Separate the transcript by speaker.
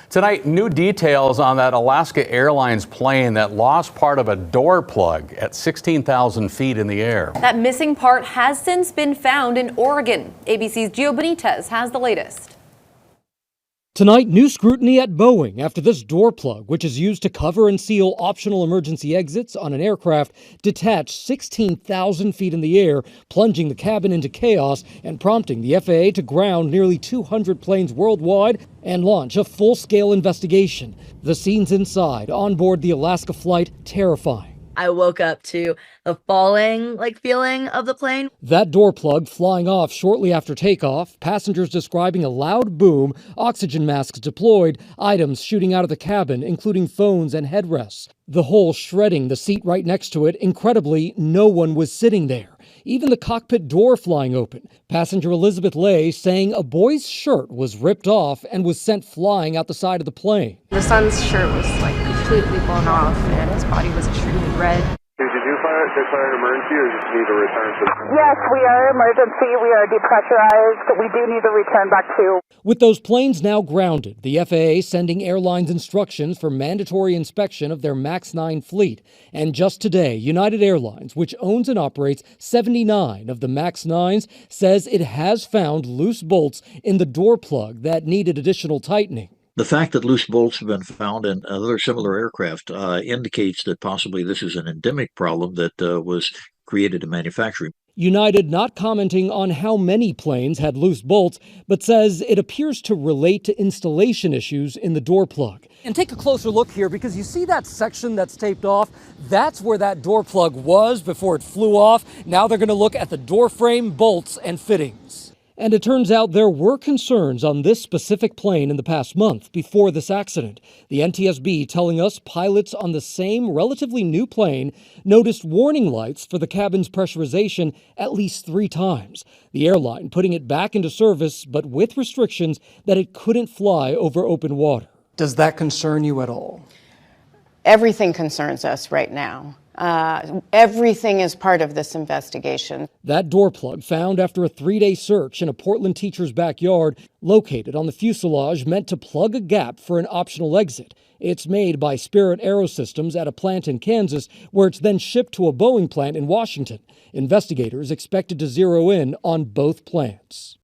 Speaker 1: Tonight, new details on that Alaska Airlines plane that lost part of a door plug at 16,000 feet in the air.
Speaker 2: That missing part has since been found in Oregon. ABC's Gio Benitez has the latest.
Speaker 3: Tonight, new scrutiny at Boeing after this door plug, which is used to cover and seal optional emergency exits on an aircraft, detached 16,000 feet in the air, plunging the cabin into chaos and prompting the FAA to ground nearly 200 planes worldwide and launch a full-scale investigation. The scenes inside, on board the Alaska flight, terrifying.
Speaker 4: I woke up to the falling feeling of the plane.
Speaker 3: That door plug flying off shortly after takeoff, passengers describing a loud boom, oxygen masks deployed, items shooting out of the cabin, including phones and headrests. The hole shredding the seat right next to it. Incredibly, no one was sitting there. Even the cockpit door flying open. Passenger Elizabeth Lay saying a boy's shirt was ripped off and was sent flying out the side of the plane.
Speaker 5: The son's shirt was completely blown off and his body was extremely red.
Speaker 6: Did you declare an emergency or just need to return to the...
Speaker 7: Yes, we are emergency. We are depressurized. We do need to return back to.
Speaker 3: With those planes now grounded, the FAA sending airlines instructions for mandatory inspection of their MAX 9 fleet. And just today, United Airlines, which owns and operates 79 of the MAX 9s, says it has found loose bolts in the door plug that needed additional tightening.
Speaker 8: The fact that loose bolts have been found in other similar aircraft indicates that possibly this is an endemic problem that was created in manufacturing.
Speaker 3: United not commenting on how many planes had loose bolts, but says it appears to relate to installation issues in the door plug. And take a closer look here, because you see that section that's taped off? That's where that door plug was before it flew off. Now they're going to look at the door frame, bolts, and fittings. And it turns out there were concerns on this specific plane in the past month before this accident. The NTSB telling us pilots on the same relatively new plane noticed warning lights for the cabin's pressurization at least 3 times. The airline putting it back into service, but with restrictions that it couldn't fly over open water. Does that concern you at all?
Speaker 9: Everything concerns us right now. Everything is part of this investigation.
Speaker 3: That door plug found after a 3-day search in a Portland teacher's backyard, located on the fuselage meant to plug a gap for an optional exit. It's made by Spirit Aerosystems at a plant in Kansas, where it's then shipped to a Boeing plant in Washington. Investigators expected to zero in on both plants.